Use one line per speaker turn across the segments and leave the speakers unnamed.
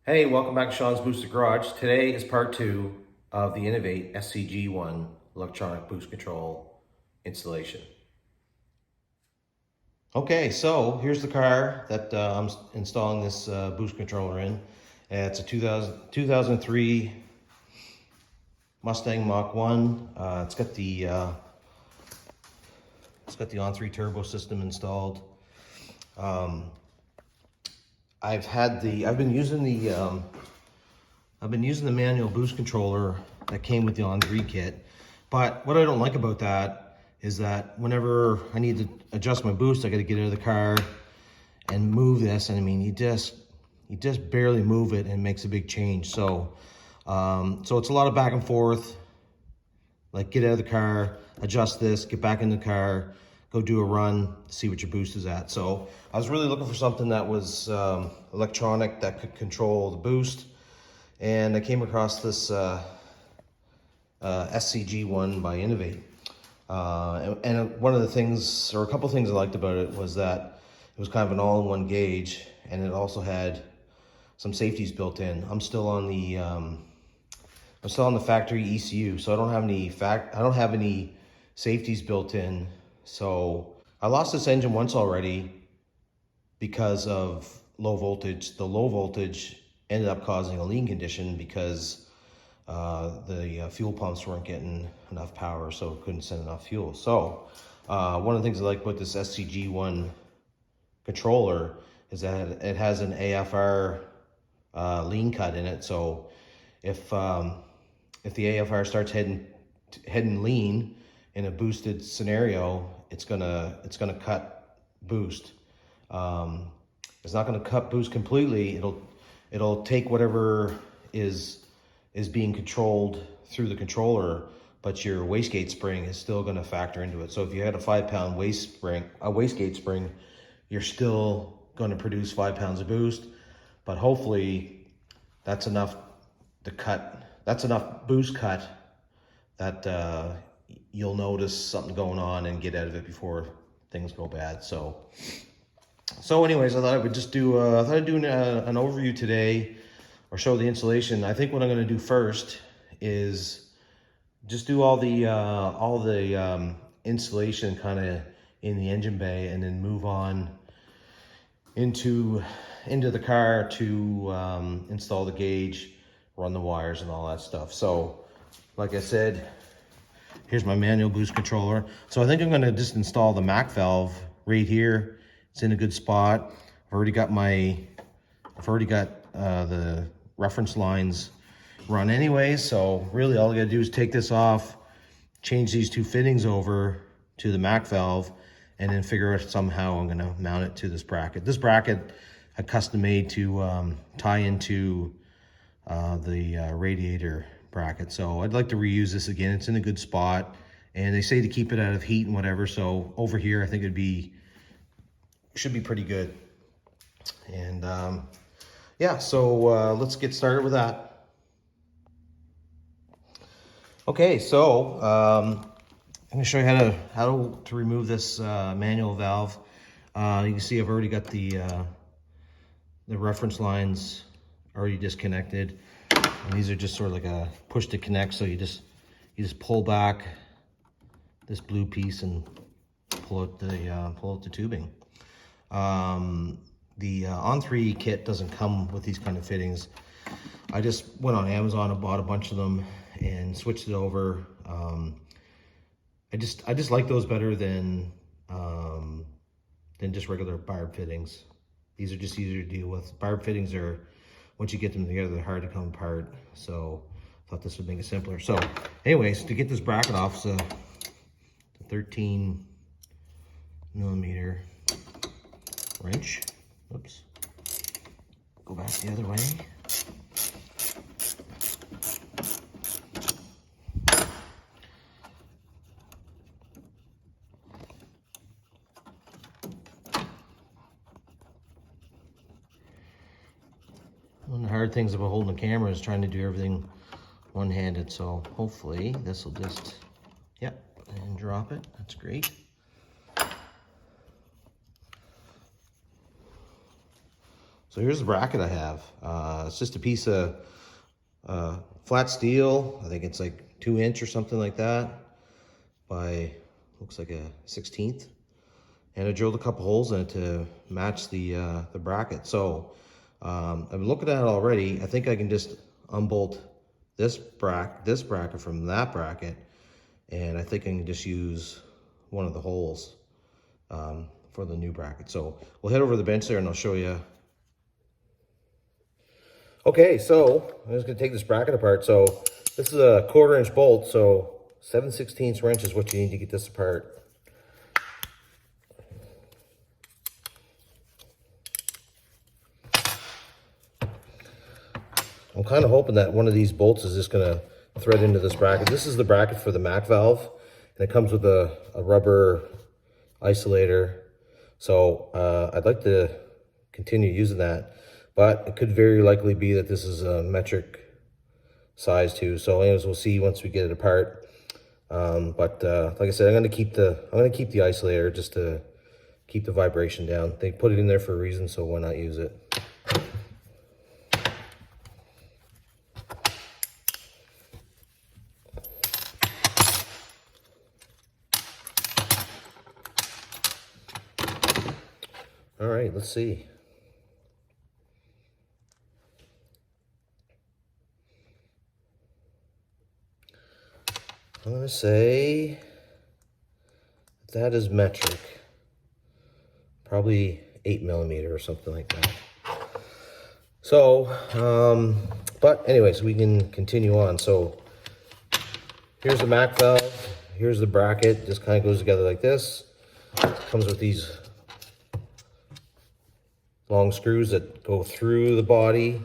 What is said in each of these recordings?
Hey, welcome back to Sean's Boosted Garage. Today is part two of the Innovate SCG one electronic boost control installation. Okay, so here's the car that I'm installing this boost controller in. It's a 2003 Mustang Mach 1. It's got the on-3 turbo system installed. I've been using the manual boost controller that came with the on-3 kit. But what I don't like about that is that whenever I need to adjust my boost, I got to get out of the car and move this. And I mean, you just barely move it and it makes a big change. So it's a lot of back and forth. Like get out of the car, adjust this, get back in the car, go do a run, see what your boost is at. So I was really looking for something that was electronic that could control the boost. And I came across this SCG one by Innovate. And one of the things, or a couple things I liked about it was that it was kind of an all-in-one gauge, and it also had some safeties built in. I'm still on the factory ECU, so I don't have any safeties built in. So I lost this engine once already because of low voltage. The low voltage ended up causing a lean condition because the fuel pumps weren't getting enough power, so it couldn't send enough fuel. So one of the things I like about this SCG one controller is that it has an AFR lean cut in it. So if the AFR starts heading lean in a boosted scenario, it's gonna cut boost. It's not gonna cut boost completely. It'll take whatever is being controlled through the controller, but your wastegate spring is still going to factor into it. So if you had a 5-pound wastegate spring, you're still going to produce 5 pounds of boost, but hopefully that's enough boost cut that you'll notice something going on and get out of it before things go bad. So anyways, I thought I would just do an overview today, or show the installation. I think what I'm going to do first is just do all the installation kind of in the engine bay, and then move on into the car to install the gauge, run the wires and all that stuff. So like I said, here's my manual boost controller. So I think I'm going to just install the MAC valve right here. It's in a good spot. I've already got the reference lines run anyway, so really all I gotta do is take this off, change these two fittings over to the MAC valve, and then figure out somehow I'm gonna mount it to this bracket. This bracket I custom made to tie into the radiator bracket, so I'd like to reuse this again. It's in a good spot, and they say to keep it out of heat and whatever, so over here I think should be pretty good. And yeah, so let's get started with that. Okay, so I'm going to show you how to remove this manual valve. You can see I've already got the reference lines already disconnected, and these are just sort of like a push to connect. So you just pull back this blue piece and pull out the tubing. The on-3 kit doesn't come with these kind of fittings. I just went on Amazon and bought a bunch of them and switched it over. I just like those better than just regular barb fittings. These are just easier to deal with. Barb fittings are, once you get them together, they're hard to come apart. So I thought this would make it simpler. So anyways, to get this bracket off, it's a 13 millimeter wrench. Oops. Go back the other way. One of the hard things about holding a camera is trying to do everything one-handed. So hopefully this will just, yep, and drop it. That's great. So here's the bracket I have. It's just a piece of flat steel. I think it's like 2" or something like that by, looks like a 1/16. And I drilled a couple holes in it to match the bracket. So I've been looking at it already. I think I can just unbolt this bracket from that bracket, and I think I can just use one of the holes for the new bracket. So we'll head over to the bench there and I'll show you. Okay, so I'm just gonna take this bracket apart. So this is a 1/4" bolt, so 7/16 wrench is what you need to get this apart. I'm kind of hoping that one of these bolts is just gonna thread into this bracket. This is the bracket for the MAC valve, and it comes with a rubber isolator. So I'd like to continue using that, but it could very likely be that this is a metric size too. So anyways, we'll see once we get it apart. Like I said, I'm gonna keep the isolator just to keep the vibration down. They put it in there for a reason, so why not use it? All right, let's see. I'm gonna say that is metric, probably 8mm or something like that. So, but anyways, we can continue on. So here's the MAC valve, here's the bracket, just kind of goes together like this. Comes with these long screws that go through the body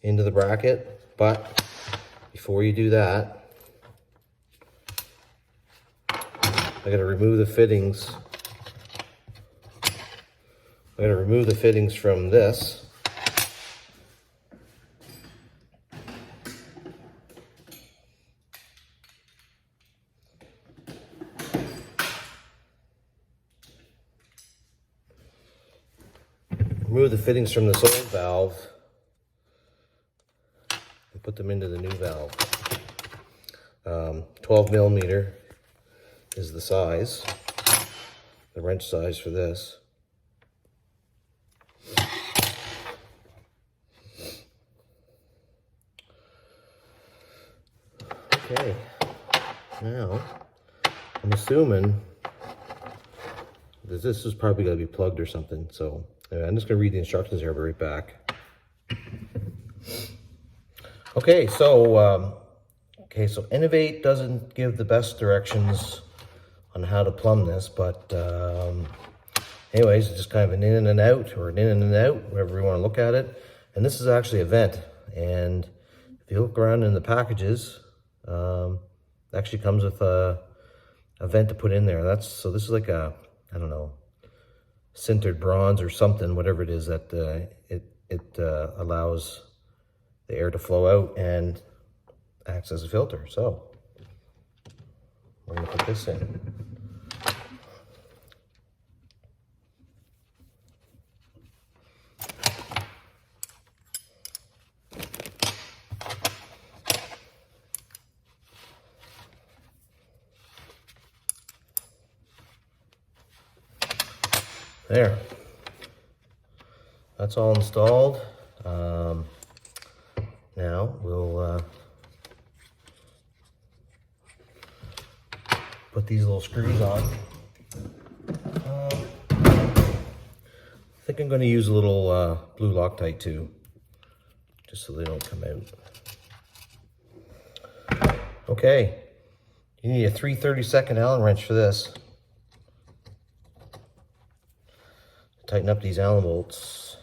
into the bracket. But before you do that, I gotta remove the fittings. I gotta remove the fittings from this. Remove the fittings from this old valve and put them into the new valve. 12mm is the size, the wrench size for this. Okay, now I'm assuming that this is probably going to be plugged or something, so anyway, I'm just going to read the instructions here. I'll be right back. Okay, so Innovate doesn't give the best directions on how to plumb this, but anyways, it's just kind of an in and out, or an in and out, whatever you want to look at it. And this is actually a vent, and if you look around in the packages, it actually comes with a vent to put in there. So this is like a, I don't know, sintered bronze or something, whatever it is, that it allows the air to flow out and acts as a filter. So we're going to put this in. There. That's all installed. Now we'll put these little screws on. I think I'm going to use a little blue Loctite too, just so they don't come out. Okay, you need a 3/32 Allen wrench for this. Tighten up these Allen bolts.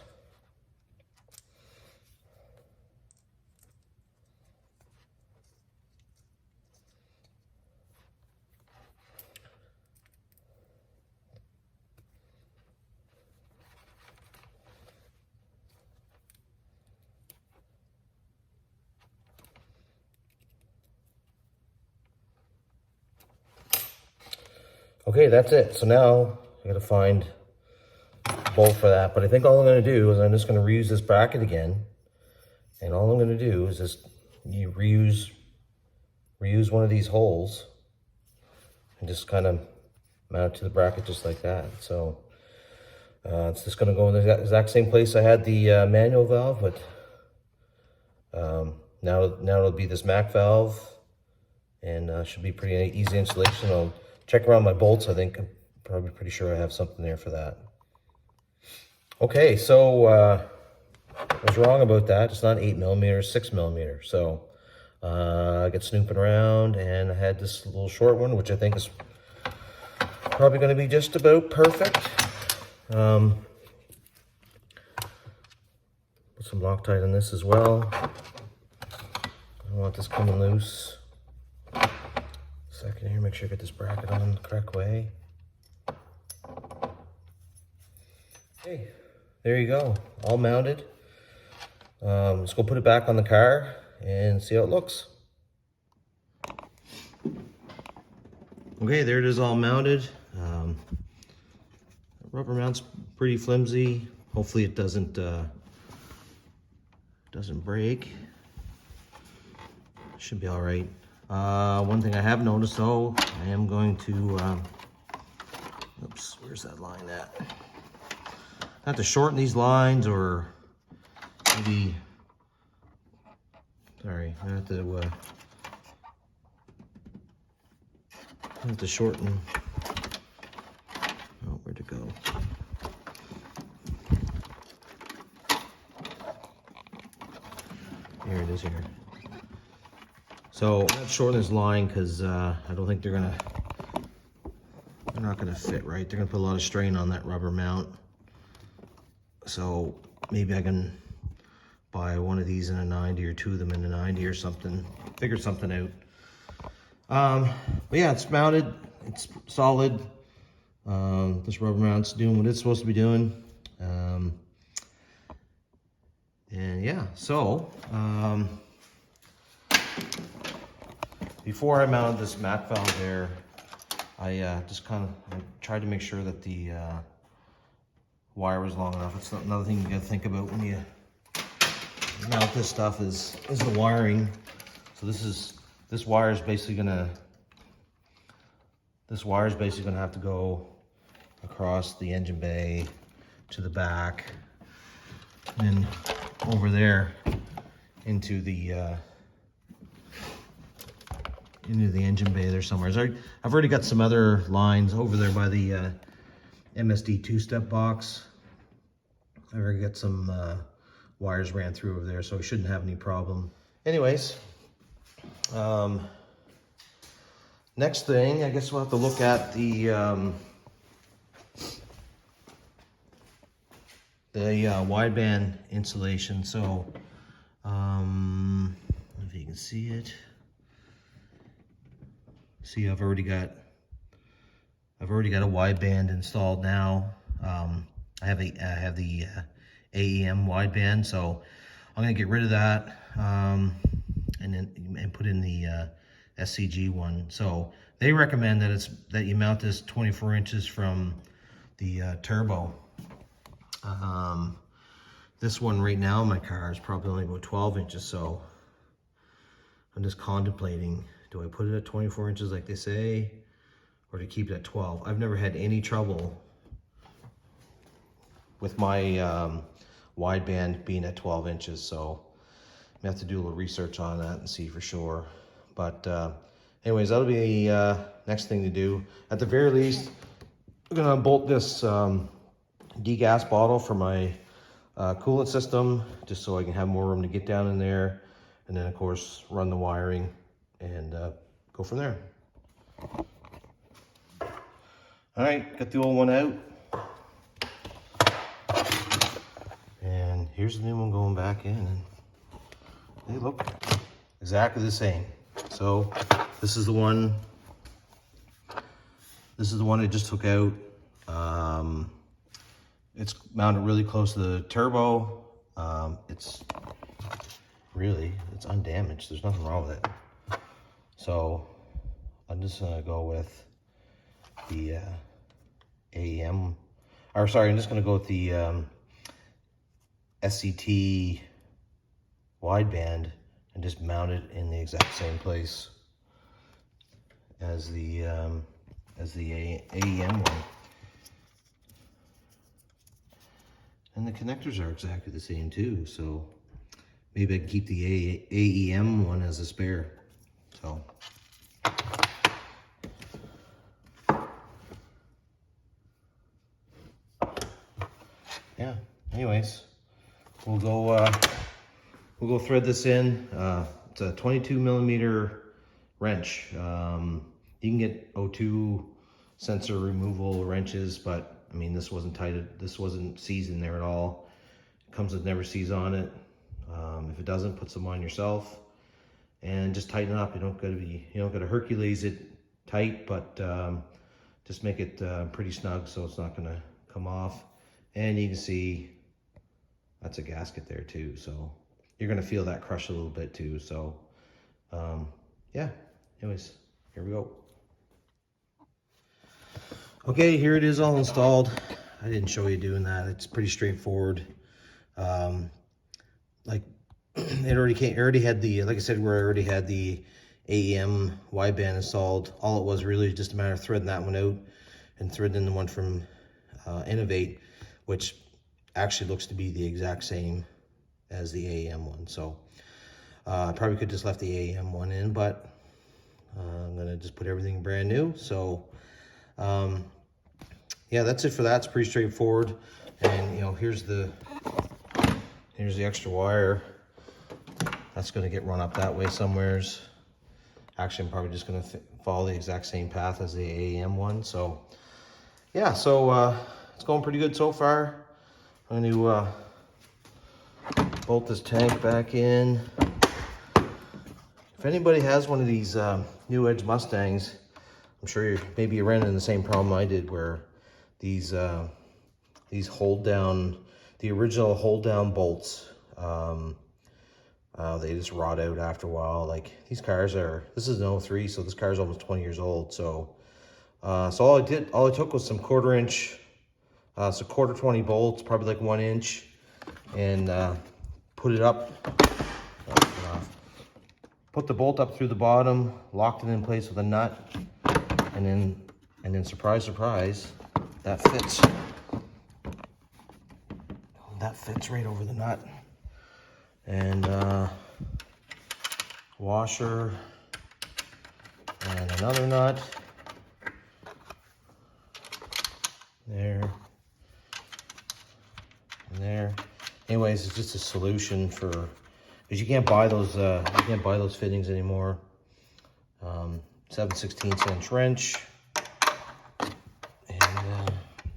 Okay, that's it. So now I gotta find bolt for that. But I think all I'm gonna do is I'm just gonna reuse this bracket again. And all I'm gonna do is just reuse one of these holes and just kind of mount it to the bracket just like that. So it's just gonna go in the exact same place I had the manual valve, but now it'll be this Mac valve, and should be pretty easy installation. I'll check around my bolts. I think I'm probably pretty sure I have something there for that. Okay, so I was wrong about that. It's not 8mm, 6mm. So I get snooping around, and I had this little short one, which I think is probably going to be just about perfect. Put some Loctite on this as well. I don't want this coming loose. Second here, make sure I get this bracket on the correct way. Okay, there you go, all mounted. Let's go put it back on the car and see how it looks. Okay, there it is, all mounted. Rubber mount's pretty flimsy. Hopefully it doesn't break. Should be all right. One thing I have noticed though, I am going to, oops, where's that line at? I have to shorten these lines, or maybe, sorry, I have to shorten, oh, where'd it go? Here it is here. So I'm gonna shorten this line because I don't think they're not gonna fit right. They're gonna put a lot of strain on that rubber mount. So maybe I can buy one of these in a 90 or two of them in a 90 or something. Figure something out. But yeah, it's mounted. It's solid. This rubber mount's doing what it's supposed to be doing. And yeah, so before I mounted this Mac valve there, I just kind of tried to make sure that the wire was long enough. It's another thing you got to think about when you mount this stuff is the wiring. So this wire is basically gonna have to go across the engine bay to the back, and over there into the engine bay there somewhere. I've already got some other lines over there by the MSD two-step box. I've already got some wires ran through over there, so we shouldn't have any problem. Anyways, next thing, I guess we'll have to look at the wideband insulation. So, if you can see it. See, I've already got a wideband installed now. I have the AEM wideband, so I'm gonna get rid of that and put in the SCG one. So they recommend that you mount this 24 inches from the turbo. This one right now in my car is probably only about 12 inches, so I'm just contemplating, do I put it at 24 inches like they say, or to keep it at 12? I've never had any trouble with my wideband being at 12 inches, so I have to do a little research on that and see for sure. But anyways, that'll be the next thing to do. At the very least, I'm gonna bolt this degas bottle for my coolant system, just so I can have more room to get down in there, and then of course run the wiring and go from there. All right, got the old one out, and here's the new one going back in, and they look exactly the same. So this is the one I just took out. It's mounted really close to the turbo. It's undamaged. There's nothing wrong with it. So I'm just gonna go with the AEM or sorry, I'm just gonna go with the SCT wideband and just mount it in the exact same place as the AEM one. And the connectors are exactly the same too, so maybe I can keep the AEM one as a spare. So yeah, anyways, we'll go thread this in. It's a 22 millimeter wrench. You can get O2 sensor removal wrenches, but I mean, this wasn't tighted. This wasn't seasoned there at all. It comes with never sees on it. If it doesn't, put some on yourself and just tighten it up. You don't gotta Hercules it tight, but just make it pretty snug so it's not gonna come off. And you can see that's a gasket there too, so you're gonna feel that crush a little bit too. So yeah, anyways, here we go. Okay, here it is all installed. I didn't show you doing that. It's pretty straightforward. Like it already had the, like I said, where I already had the AEM wideband installed. All it was really just a matter of threading that one out and threading the one from Innovate, which actually looks to be the exact same as the AEM one. So I probably could just left the AEM one in, but I'm gonna just put everything brand new. So yeah, that's it for that. It's pretty straightforward. And you know, here's the extra wire. That's gonna get run up that way somewheres. Actually, I'm probably just gonna follow the exact same path as the AEM one. So yeah, so it's going pretty good so far. I'm gonna bolt this tank back in. If anybody has one of these New Edge Mustangs, I'm sure maybe you ran into the same problem I did, where these hold down, the original hold down bolts, they just rot out after a while. Like these cars this is an 03, so this car is almost 20 years old. So so all I took was some 1/4 inch, so 1/4 20 bolts, probably like 1 inch, and put it up, put the bolt up through the bottom, locked it in place with a nut, and then surprise, surprise, that fits. That fits right over the nut. And washer and another nut. There. And there. Anyways, it's just a solution for, because you can't buy those fittings anymore. 7/16 inch wrench, and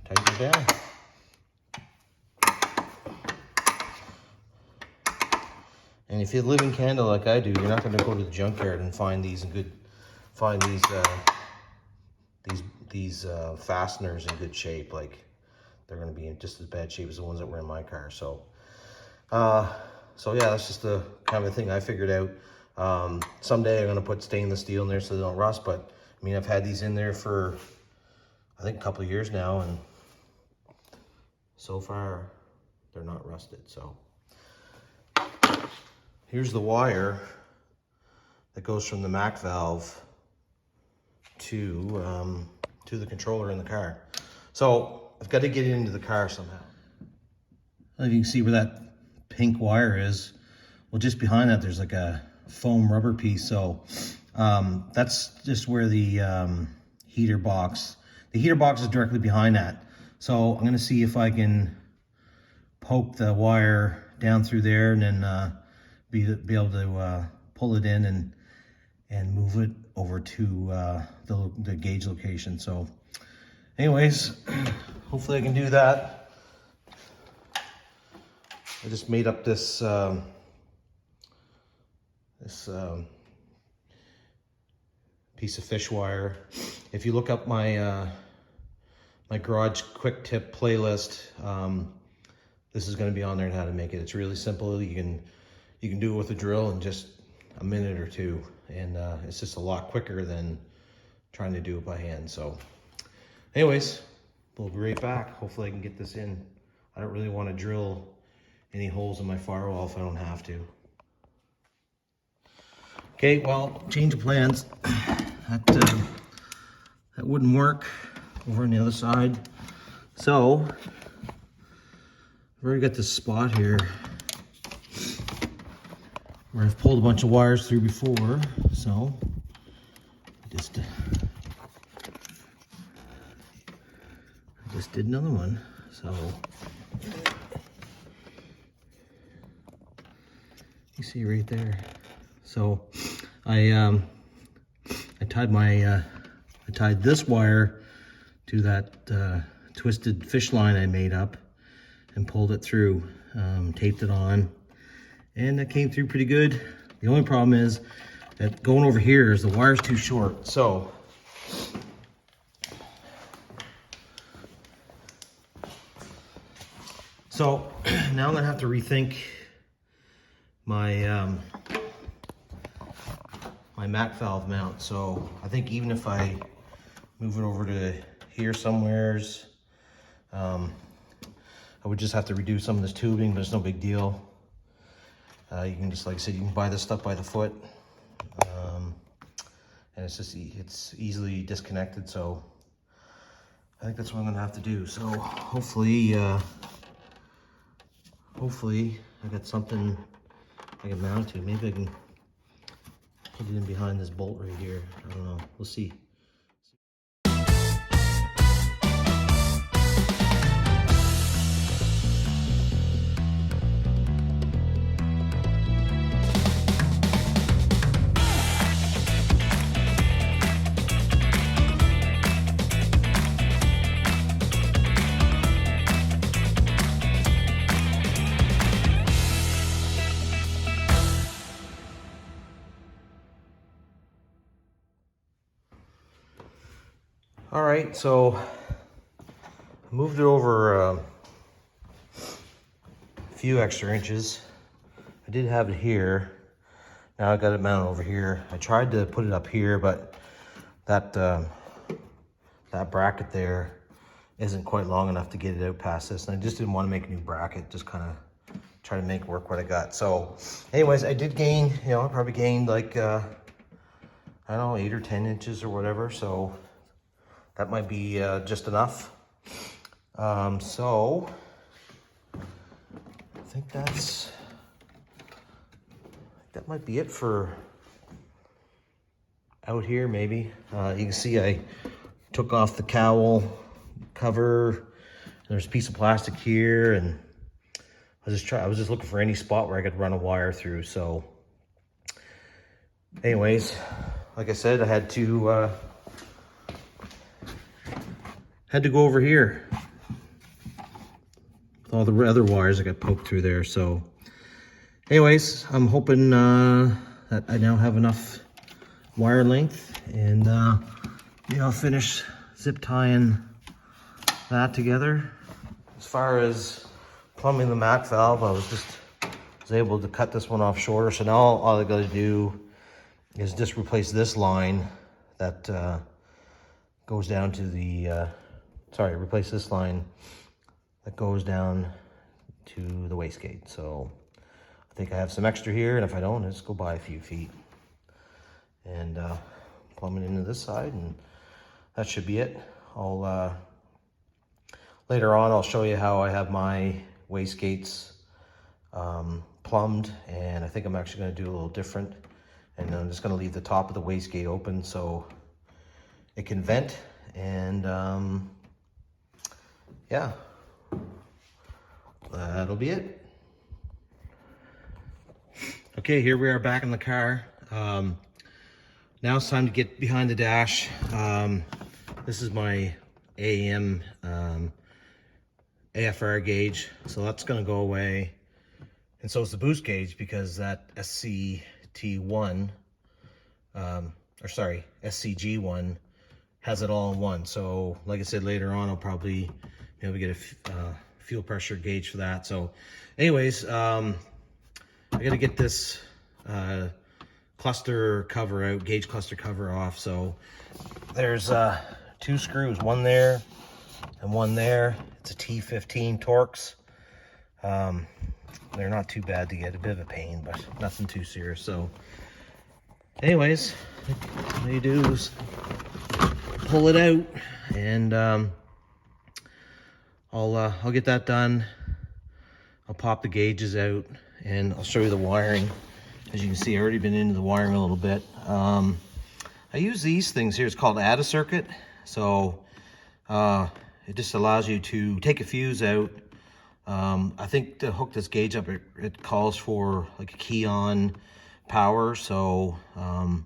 tighten it down. And if you live in Canada like I do, you're not going to go to the junkyard and find these fasteners in good shape. Like, they're going to be in just as bad shape as the ones that were in my car. So so yeah, that's just the kind of a thing I figured out. Someday I'm going to put stainless steel in there so they don't rust, but I mean, I've had these in there for I think a couple of years now, and so far they're not rusted. So here's the wire that goes from the Mac valve to the controller in the car. So I've got to get it into the car somehow. If you can see where that pink wire is, well, just behind that there's like a foam rubber piece. So that's just where the heater box is directly behind that. So I'm going to see if I can poke the wire down through there and then be able to pull it in and move it over to the gauge location. So anyways, hopefully I can do that. I just made up this piece of fish wire. If you look up my my garage quick tip playlist, this is going to be on there and how to make it. It's really simple. You can do it with a drill in just a minute or two, and it's just a lot quicker than trying to do it by hand. So anyways, we'll be right back. Hopefully I can get this in. I don't really want to drill any holes in my firewall if I don't have to. Okay, well, change of plans. That wouldn't work over on the other side. So, I've already got this spot here where I've pulled a bunch of wires through before. So, I just did another one. So, you see right there. So, I tied this wire to that twisted fish line I made up and pulled it through, taped it on, and that came through pretty good. The only problem is that going over here is the wire's too short. So now I'm gonna have to rethink my my MAC valve mount. So I think even if I move it over to here somewheres, I would just have to redo some of this tubing, but it's no big deal. You can just, like I said, you can buy this stuff by the foot, and it's easily disconnected. So I think that's what I'm gonna have to do. So hopefully I got something I can mount to. Maybe I can put it in behind this bolt right here. I don't know. We'll see. All right, so I moved it over a few extra inches. I did have it here. Now I got it mounted over here. I tried to put it up here, but that bracket there isn't quite long enough to get it out past this. And I just didn't want to make a new bracket, just kind of try to make work what I got. So anyways, I did gain, I probably gained like, I don't know, 8 or 10 inches or whatever. So that might be just enough. So I think that might be it for out here. Maybe you can see I took off the cowl cover. There's a piece of plastic here, and I was just looking for any spot where I could run a wire through. So anyways, like I said, I had to go over here with all the other wires that got poked through there. So anyways, I'm hoping that I now have enough wire length, and I'll finish zip tying that together. As far as plumbing the MAC valve, I was able to cut this one off shorter. So now all I gotta do is just replace this line that goes down to the replace this line that goes down to the wastegate. So I think I have some extra here, and if I don't, just go buy a few feet and plumb it into this side, and that should be it. I'll later on I'll show you how I have my wastegates plumbed, and I think I'm actually going to do a little different, and I'm just going to leave the top of the wastegate open so it can vent. And yeah, that'll be it. Okay, here we are back in the car. Now it's time to get behind the dash. This is my AM AFR gauge, so that's gonna go away. And so is the boost gauge, because that SCT1, SCG1 has it all in one. So like I said, later on I'll probably be able to get a fuel pressure gauge for that. So anyways, I gotta get this cluster cover out, gauge cluster cover off. So there's 2 screws, one there and one there. It's a T15 Torx. They're not too bad to get, a bit of a pain, but nothing too serious. So anyways, all you do is pull it out, and I'll get that done. I'll pop the gauges out, and I'll show you the wiring. As you can see, I've already been into the wiring a little bit. I use these things here. It's called add a circuit. So it just allows you to take a fuse out. I think to hook this gauge up, it calls for like a key on power. So you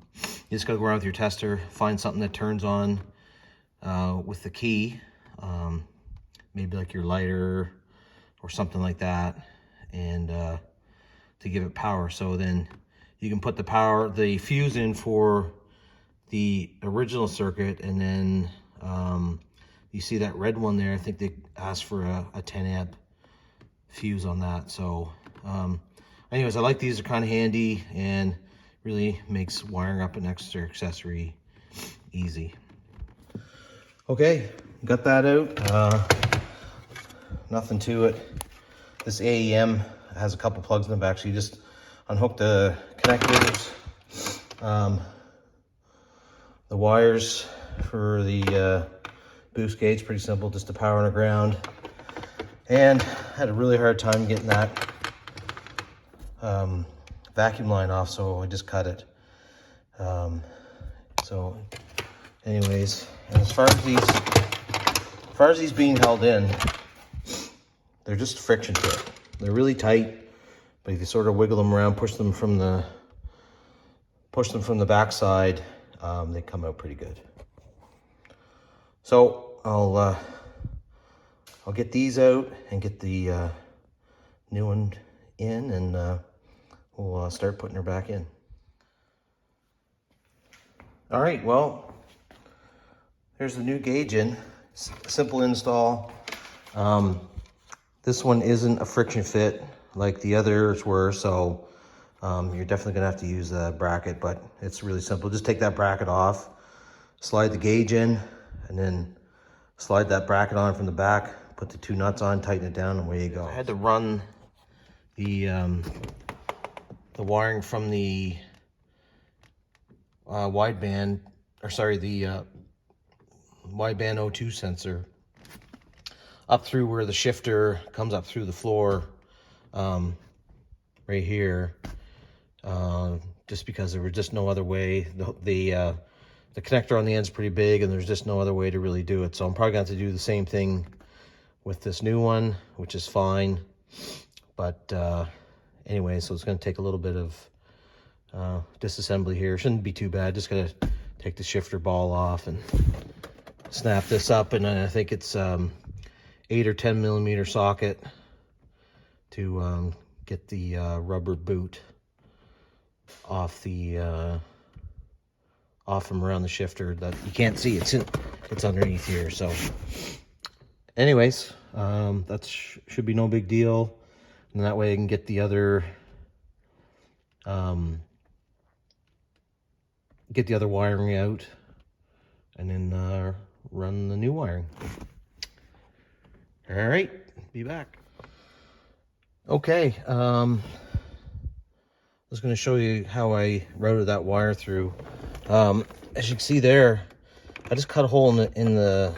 just gotta go around with your tester, find something that turns on with the key, maybe like your lighter or something like that, and to give it power. So then you can put the fuse in for the original circuit, and then you see that red one there. I think they asked for a 10 amp fuse on that. So anyways, I like these. They're kind of handy and really makes wiring up an extra accessory easy. Okay, got that out. Nothing to it. This AEM has a couple plugs in the back, so you just unhook the connectors, the wires for the boost gauge. Pretty simple, just the power and the ground. And I had a really hard time getting that vacuum line off, so I just cut it. So anyways, and as far as these being held in, they're just friction fit. They're really tight, but if you sort of wiggle them around, push them from the back side, they come out pretty good. So I'll get these out and get the new one in, and we'll start putting her back in. All right, well, there's the new gauge in. Simple install. This one isn't a friction fit like the others were, so you're definitely gonna have to use a bracket, but it's really simple. Just take that bracket off, slide the gauge in, and then slide that bracket on from the back, put the two nuts on, tighten it down, and away you go. I had to run the wiring from the wideband, or sorry, the wideband O2 sensor up through where the shifter comes up through the floor, right here, just because there was just no other way. The connector on the end is pretty big, and there's just no other way to really do it. So I'm probably going to have to do the same thing with this new one, which is fine. But anyway, so it's going to take a little bit of disassembly here. Shouldn't be too bad. Just going to take the shifter ball off and snap this up, and then I think it's 8 or 10 millimeter socket to get the rubber boot off from around the shifter that you can't see. It's underneath here. So anyways, that should be no big deal, and that way I can get the other wiring out, and then run the new wiring. All right, be back. Okay, I was going to show you how I routed that wire through. As you can see there, I just cut a hole in the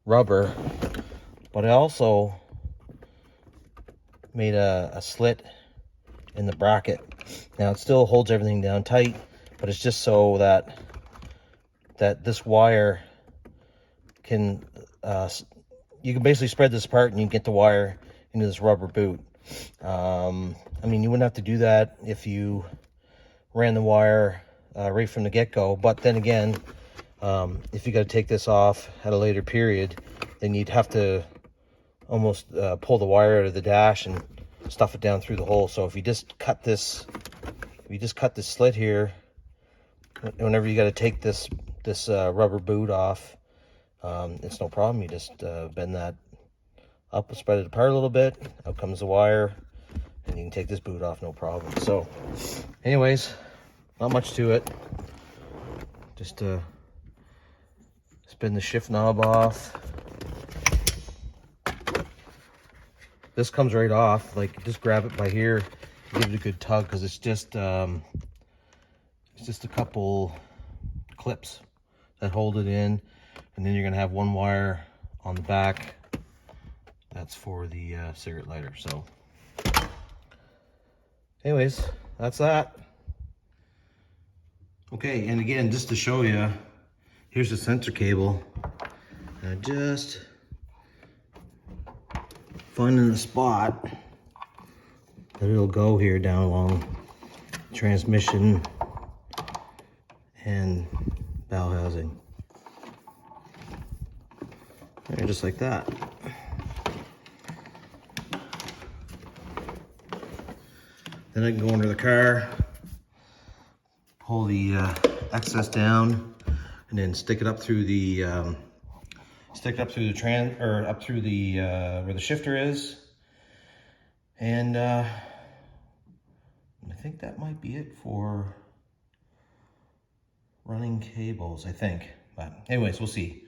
rubber, but I also made a slit in the bracket. Now it still holds everything down tight, but it's just so that this wire can you can basically spread this apart and you can get the wire into this rubber boot. I mean, you wouldn't have to do that if you ran the wire right from the get-go, but then again, if you got to take this off at a later period, then you'd have to almost pull the wire out of the dash and stuff it down through the hole. So if you just cut this slit here, whenever you got to take this rubber boot off, it's no problem. You just bend that up, spread it apart a little bit, out comes the wire, and you can take this boot off, no problem. So anyways, not much to it. Just spin the shift knob off, this comes right off. Like, just grab it by here, give it a good tug, because it's just a couple clips that hold it in, and then you're gonna have one wire on the back. That's for the cigarette lighter. So anyways, that's that. Okay, and again, just to show you, here's the sensor cable. And just finding the spot that it'll go here down along transmission and valve housing. There, just like that. Then I can go under the car, pull the excess down, and then stick it up through the up through the where the shifter is. And I think that might be it for running cables, I think. But anyways, we'll see.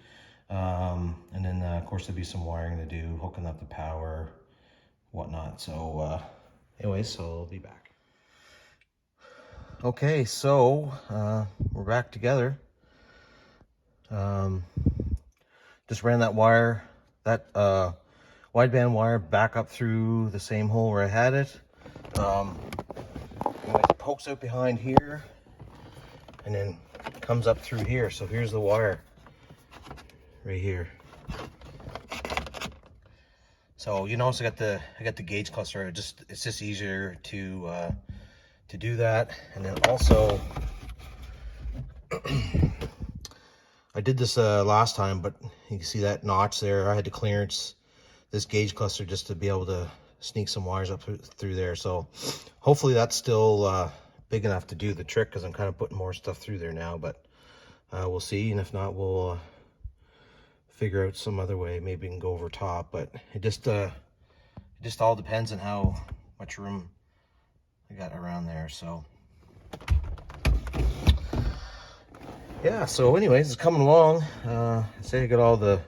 And then of course there'll be some wiring to do, hooking up the power, whatnot. So anyways, so I'll be back. Okay, so we're back together. Just ran that wire, that wideband wire, back up through the same hole where I had it. It pokes out behind here and then comes up through here. So here's the wire right here. So you notice I got the gauge cluster. It's just easier to do that. And then also I did this last time, but you can see that notch there. I had to clearance this gauge cluster just to be able to sneak some wires up through there. So hopefully that's still big enough to do the trick, because I'm kind of putting more stuff through there now, but we'll see. And if not, we'll figure out some other way. Maybe we can go over top, but it just all depends on how much room I got around there. So yeah, so anyways, it's coming along. I say I got all the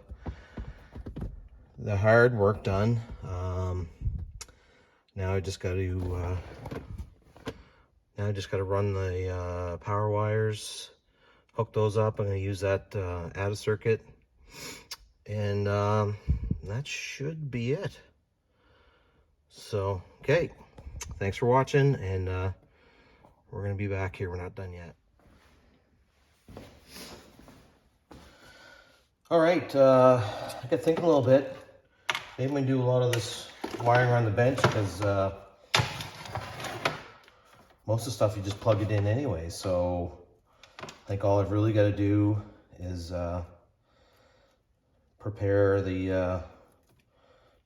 hard work done. Now I just got to run the power wires, hook those up. I'm going to use that add circuit, and that should be it. So okay, thanks for watching, and we're going to be back here. We're not done yet. All right, I got thinking a little bit. Maybe I'm gonna do a lot of this wiring around the bench, because most of the stuff you just plug it in anyway. So I think all I've really got to do is prepare the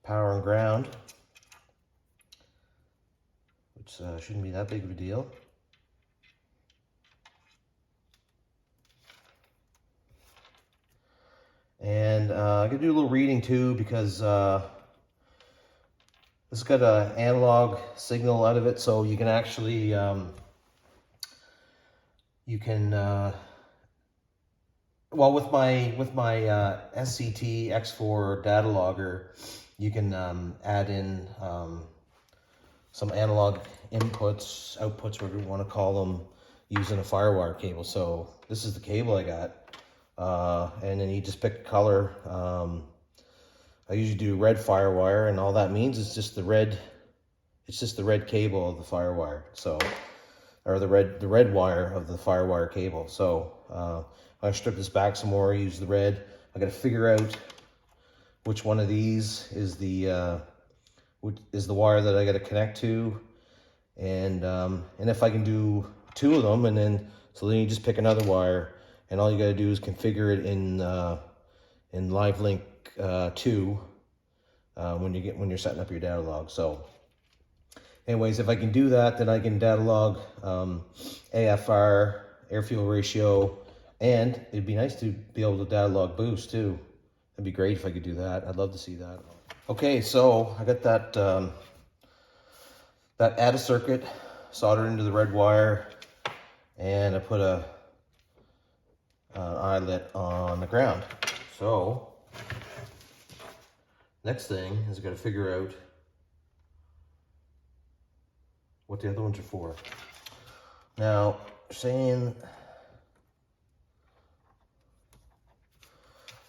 power and ground, which shouldn't be that big of a deal. And I could do a little reading too, because this has got an analog signal out of it, so you can actually well, with my SCT X4 data logger, you can add in some analog inputs, outputs, whatever you want to call them, using a firewire cable. So this is the cable I got. And then you just pick a color. I usually do red firewire, and all that means is just the red. It's just the red cable of the firewire. So, or the red wire of the firewire cable. So I strip this back some more. Use the red. I got to figure out which one of these is the wire that I got to connect to, and if I can do two of them, and then you just pick another wire. And all you got to do is configure it in LiveLink 2 when you're setting up your data log. So, anyways, if I can do that, then I can data log AFR, air fuel ratio, and it'd be nice to be able to data log boost too. That'd be great if I could do that. I'd love to see that. Okay, so I got that add circuit soldered into the red wire, and I put a eyelet on the ground. So next thing is I got to figure out what the other ones are for. Now, saying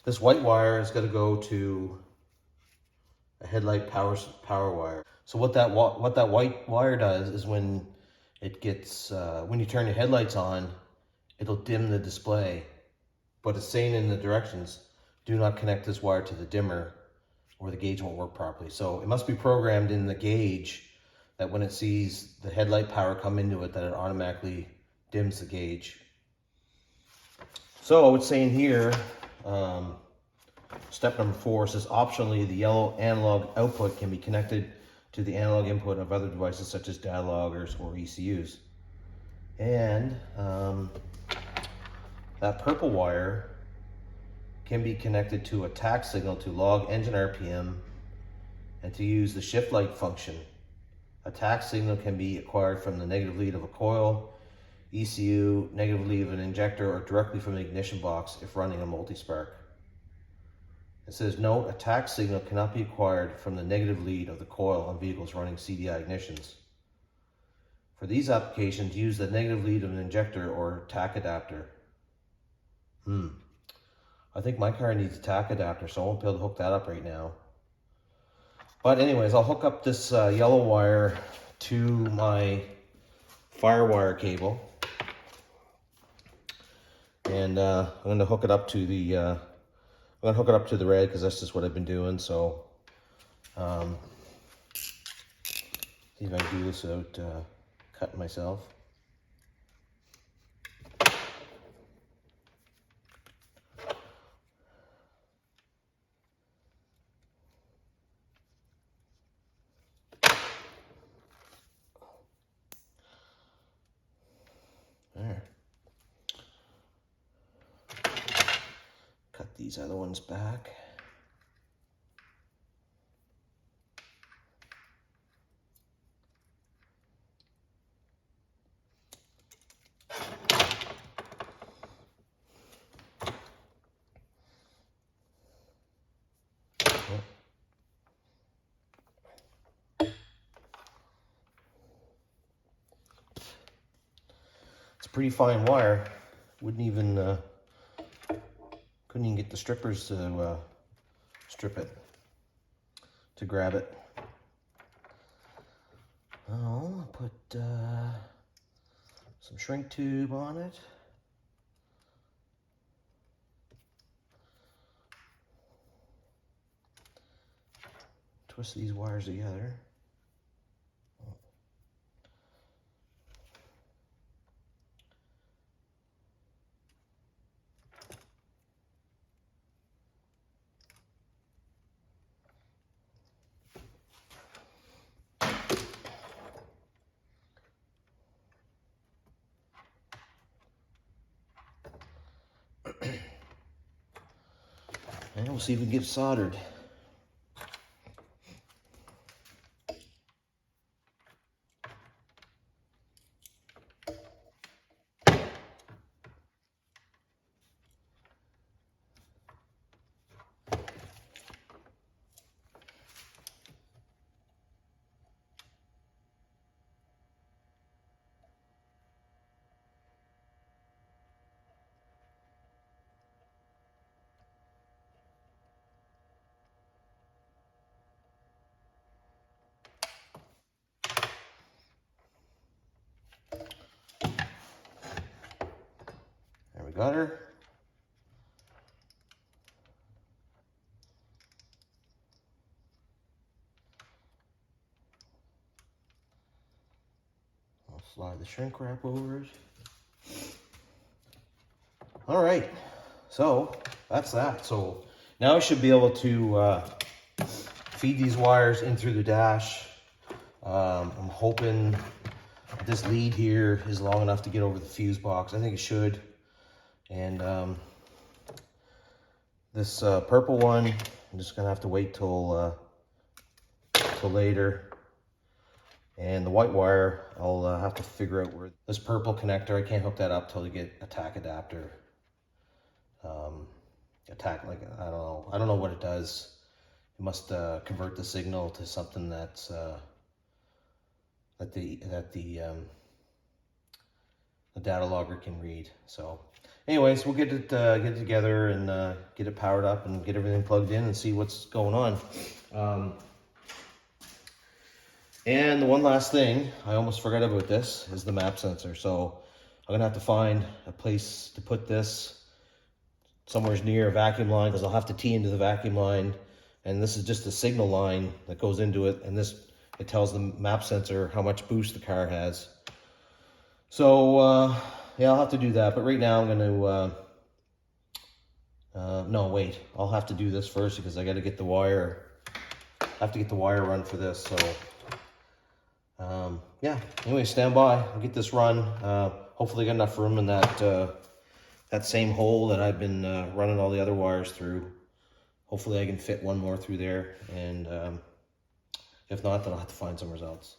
this white wire is going to go to a headlight power wire. So what that white wire does is when it gets when you turn your headlights on, it'll dim the display, but it's saying in the directions, do not connect this wire to the dimmer or the gauge won't work properly. So it must be programmed in the gauge that when it sees the headlight power come into it, that it automatically dims the gauge. So it's saying here, step number 4 says optionally the yellow analog output can be connected to the analog input of other devices such as data loggers or ECUs. And that purple wire can be connected to a tach signal to log engine RPM and to use the shift light function. A tach signal can be acquired from the negative lead of a coil, ECU, negative lead of an injector, or directly from the ignition box if running a multi-spark. It says, note, a tach signal cannot be acquired from the negative lead of the coil on vehicles running CDI ignitions. For these applications, use the negative lead of an injector or tach adapter. I think my car needs a tach adapter, so I won't be able to hook that up right now. But anyways, I'll hook up this yellow wire to my firewire cable. And I'm going to hook it up to the red because that's just what I've been doing. So see if I can do this without cutting myself. There. Cut these other ones back. It's a pretty fine wire. Couldn't even get the strippers to strip it, to grab it. I'll put some shrink tube on it. Twist these wires together. And we'll see if we can get it soldered. There we got her. I'll slide the shrink wrap over it. All right, so that's that. So now I should be able to feed these wires in through the dash. I'm hoping this lead here is long enough to get over the fuse box. I think it should. And this purple one, I'm just gonna have to wait till later. And the white wire, I'll have to figure out where this purple connector, I can't hook that up till I get a tach adapter. I don't know what it does. It must convert the signal to something that's that the data logger can read. So anyways, we'll get it together and get it powered up and get everything plugged in and see what's going on. And the one last thing, I almost forgot about this, is the map sensor. So I'm gonna have to find a place to put this somewhere near a vacuum line, because I'll have to tee into the vacuum line. And this is just a signal line that goes into it, and it tells the map sensor how much boost the car has. So yeah, I'll have to do that. But right now I'm gonna no, wait, I'll have to do this first because I got to get the wire. I have to get the wire run for this. So yeah, anyway, stand by. I'll get this run. Hopefully got enough room in that same hole that I've been running all the other wires through. Hopefully I can fit one more through there, and if not, then I'll have to find somewhere else.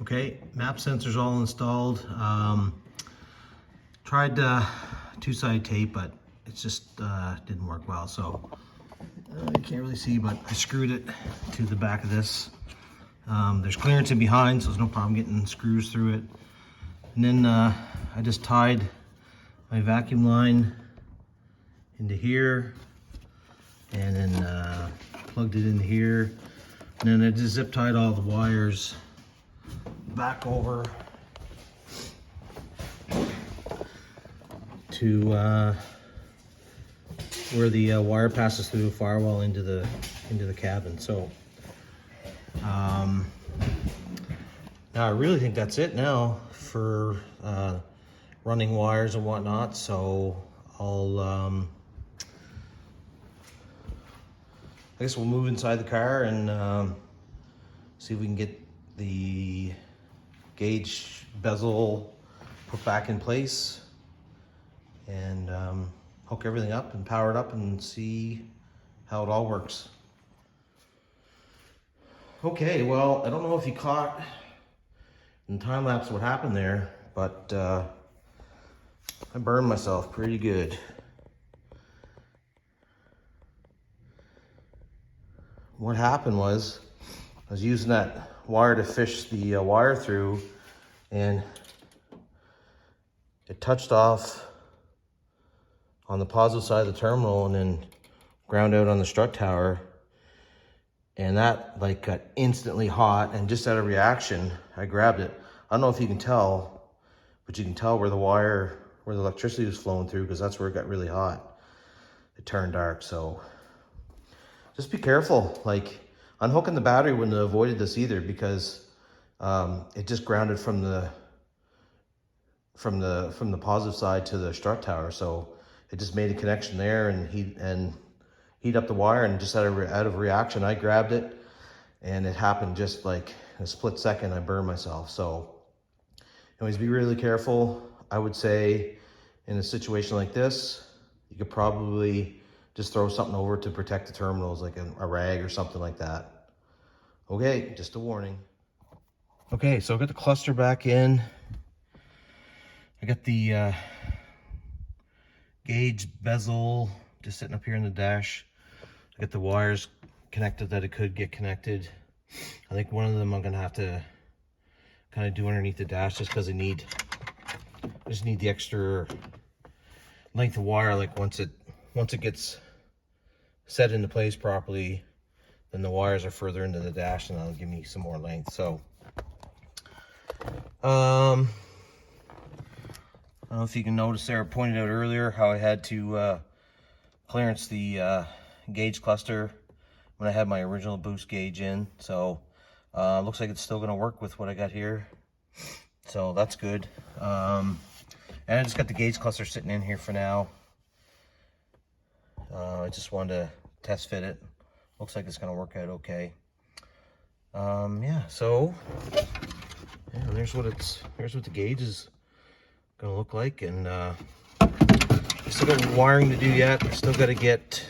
Okay, map sensor's all installed. Tried two-sided tape, but it just didn't work well. So you can't really see, but I screwed it to the back of this. There's clearance in behind, so there's no problem getting screws through it. And then I just tied my vacuum line into here, and then plugged it in here. And then I just zip tied all the wires back over to where the wire passes through the firewall into the cabin. So now I really think that's it now for running wires and whatnot. So I guess we'll move inside the car and see if we can get the gauge bezel put back in place, and hook everything up and power it up and see how it all works. Okay, well, I don't know if you caught in time lapse what happened there, but I burned myself pretty good. What happened was I was using that wire to fish the wire through, and it touched off on the positive side of the terminal and then ground out on the strut tower, and that like got instantly hot, and just out of reaction I grabbed it. I don't know if you can tell, but you can tell where the electricity was flowing through, because that's where it got really hot. It turned dark. So just be careful. Like, unhooking the battery wouldn't have avoided this either, because it just grounded from the positive side to the strut tower. So it just made a connection there and heat up the wire, and just out of reaction I grabbed it, and it happened just like in a split second. I burned myself. So anyways, be really careful. I would say in a situation like this, you could probably just throw something over to protect the terminals, like a rag or something like that. Okay, just a warning. Okay, so I got the cluster back in. I got the gauge bezel just sitting up here in the dash. I got the wires connected that it could get connected. I think one of them I'm gonna have to kind of do underneath the dash, just because I just need the extra length of wire. Like once it gets set into place properly, then the wires are further into the dash, and that'll give me some more length. So I don't know if you can notice there, I pointed out earlier how I had to clearance the gauge cluster when I had my original boost gauge in. So looks like it's still going to work with what I got here, so that's good. And I just got the gauge cluster sitting in here for now. I just wanted to test fit it. Looks like it's going to work out okay. Yeah, so yeah, there's what the gauge is going to look like. And I still got wiring to do yet. I still got to get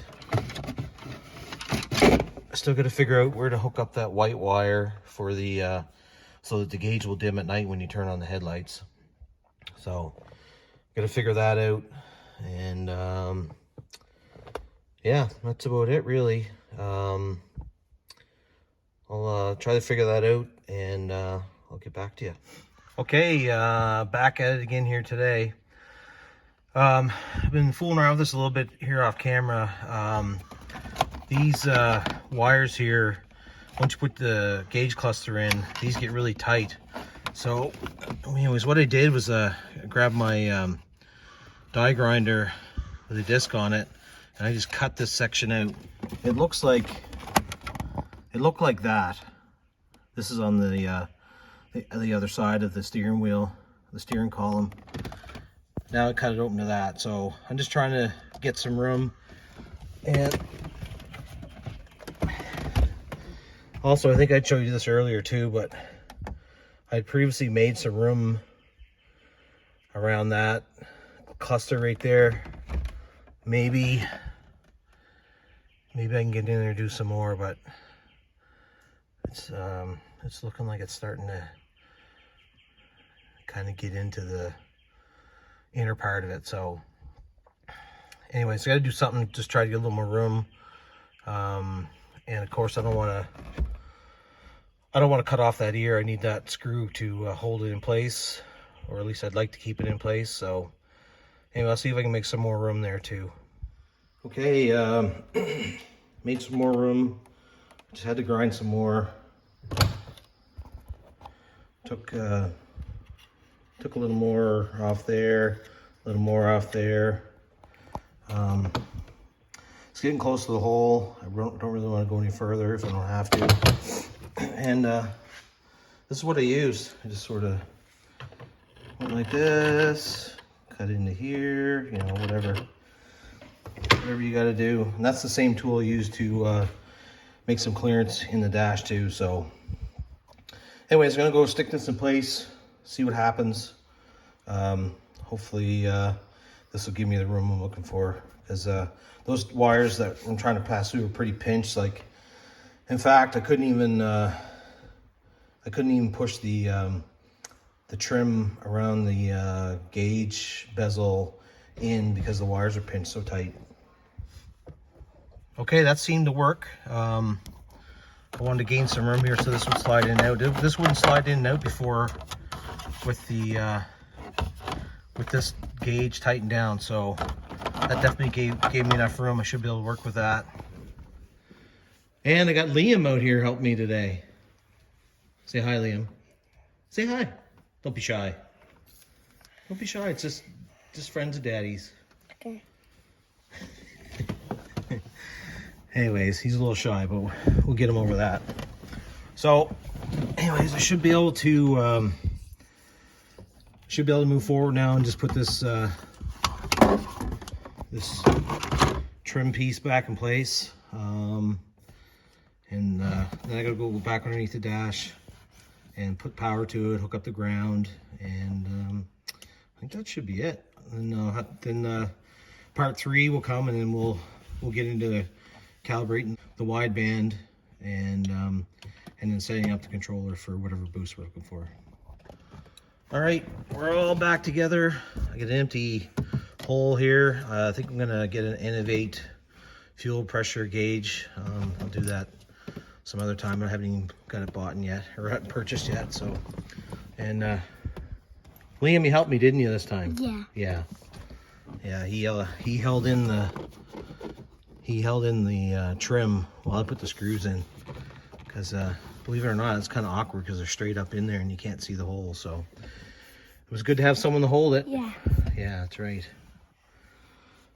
Still got to figure out where to hook up that white wire for the so that the gauge will dim at night when you turn on the headlights. So got to figure that out, and yeah, that's about it really. I'll try to figure that out, and I'll get back to you. Okay, back at it again here today. I've been fooling around with this a little bit here off camera. These wires here, once you put the gauge cluster in, these get really tight. So anyways, what I did was I grabbed my die grinder with a disc on it, and I just cut this section out. It looked like that. This is on the other side of the steering wheel, the steering column. Now I cut it open to that. So I'm just trying to get some room. And also, I think I showed you this earlier too, but I'd previously made some room around that cluster right there. Maybe I can get in there and do some more, but it's looking like it's starting to kind of get into the inner part of it. So anyways, I got to do something, just try to get a little more room. And of course, I don't want to cut off that ear. I need that screw to hold it in place, or at least I'd like to keep it in place. So anyway, I'll see if I can make some more room there too. Okay, made some more room. Just had to grind some more. Took a little more off there, a little more off there. It's getting close to the hole. I don't really want to go any further if I don't have to. And this is what I used. I just sort of went like this, cut into here, you know, whatever you got to do. And that's the same tool I used to make some clearance in the dash too. So anyways, I'm gonna go stick this in place, see what happens. Hopefully this will give me the room I'm looking for, because those wires that I'm trying to pass through are pretty pinched. Like, in fact, I couldn't even push the trim around the gauge bezel in because the wires are pinched so tight. Okay, that seemed to work. I wanted to gain some room here so this would slide in and out. This wouldn't slide in and out before with the with this gauge tightened down, so that definitely gave me enough room. I should be able to work with that. And I got Liam out here helping me today. Say hi, Liam. Say hi. Don't be shy. Don't be shy. It's just friends of Daddy's.
Okay.
Anyways, he's a little shy, but we'll get him over that. So, anyways, I should be able to move forward now and just put this this trim piece back in place. And then I gotta go back underneath the dash and put power to it, hook up the ground, and I think that should be it. And then part 3 will come, and then we'll get into calibrating the wideband and then setting up the controller for whatever boost we're looking for. All right, we're all back together. I got an empty hole here. I think I'm gonna get an Innovate fuel pressure gauge. I'll do that some other time. I haven't even got it bought yet, or haven't purchased yet. So, and Liam, you helped me, didn't you, this time?
Yeah.
Yeah. He held in the trim while I put the screws in, because believe it or not, it's kind of awkward because they're straight up in there and you can't see the hole. So it was good to have someone to hold it.
Yeah.
Yeah, that's right.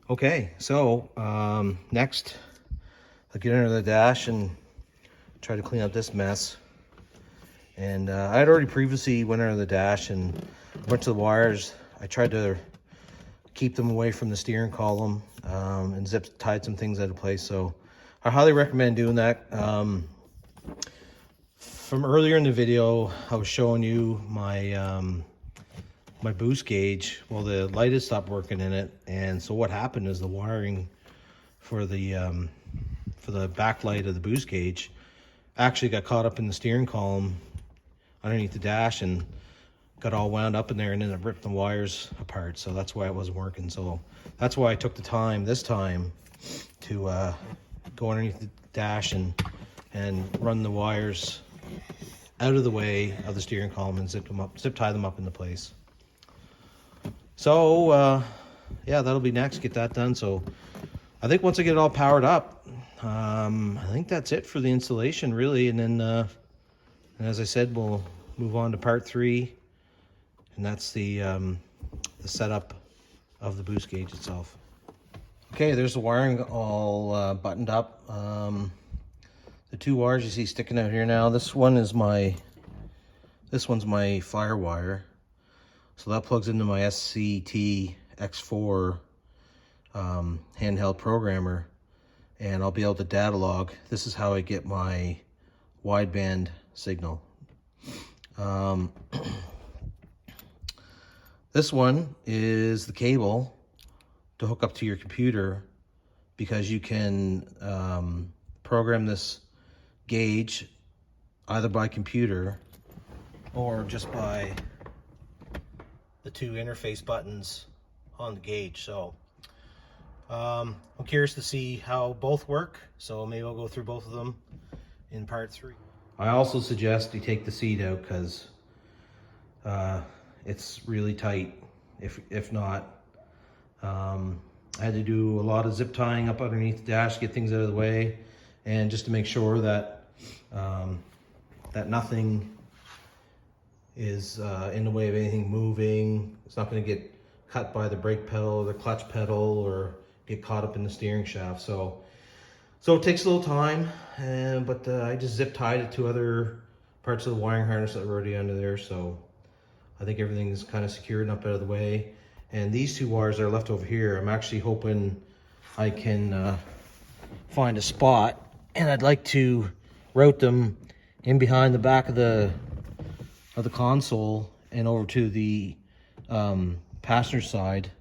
Okay, so next I'll get under the dash and try to clean up this mess. And I had already previously went under the dash, and a bunch of the wires, I tried to keep them away from the steering column, and tied some things out of place. So I highly recommend doing that. From earlier in the video, I was showing you my my boost gauge. Well, the light had stopped working in it, and so what happened is the wiring for the for the backlight of the boost gauge actually got caught up in the steering column underneath the dash and got all wound up in there, and then it ripped the wires apart. So that's why it wasn't working. So that's why I took the time this time to go underneath the dash and run the wires out of the way of the steering column and zip tie them up into place. So yeah, that'll be next, get that done. So I think once I get it all powered up, I think that's it for the installation really. And then and as I said, we'll move on to part 3, and that's the setup of the boost gauge itself. Okay, there's the wiring all buttoned up. The 2 wires you see sticking out here now, this one's my fire wire. So that plugs into my SCT X4 handheld programmer, and I'll be able to data log. This is how I get my wideband signal. This one is the cable to hook up to your computer, because you can program this gauge either by computer or just by the 2 interface buttons on the gauge. So I'm curious to see how both work, so maybe I'll go through both of them in part 3. I also suggest you take the seat out, because it's really tight. If not, I had to do a lot of zip tying up underneath the dash to get things out of the way, and just to make sure that that nothing is in the way of anything moving. It's not going to get cut by the brake pedal or the clutch pedal or get caught up in the steering shaft. So it takes a little time, but I just zip tied it to other parts of the wiring harness that were already under there. So I think everything is kind of secured and up out of the way. And these 2 wires that are left over here, I'm actually hoping I can find a spot, and I'd like to route them in behind the back of the console and over to the passenger side,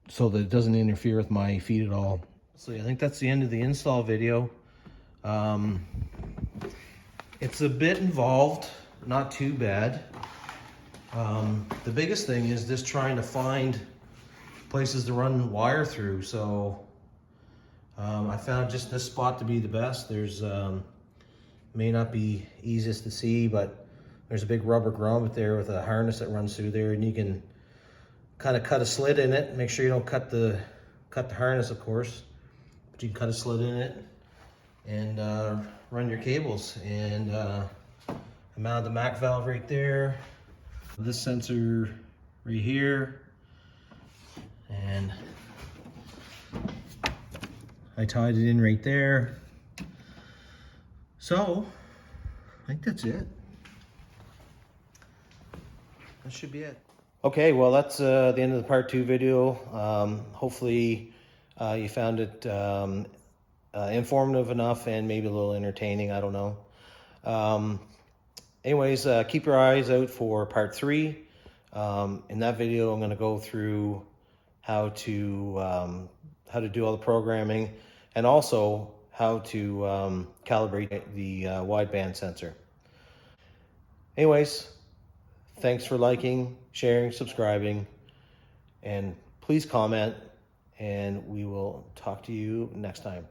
so that it doesn't interfere with my feet at all. So I think that's the end of the install video. It's a bit involved, not too bad. The biggest thing is just trying to find places to run wire through. So I found just this spot to be the best. There's may not be easiest to see, but there's a big rubber grommet there with a harness that runs through there, and you can kind of cut a slit in it. Make sure you don't cut the harness, of course, but you can cut a slit in it and run your cables. And I mounted the MAC valve right there, this sensor right here, and I tied it in right there. So I think that's it. That should be it. Okay, well, that's the end of the part 2 video. Hopefully you found it informative enough and maybe a little entertaining, I don't know. Anyways, keep your eyes out for part 3. In that video, I'm going to go through how to do all the programming, and also how to calibrate the wideband sensor. Anyways, thanks for liking, sharing, subscribing, and please comment, and we will talk to you next time.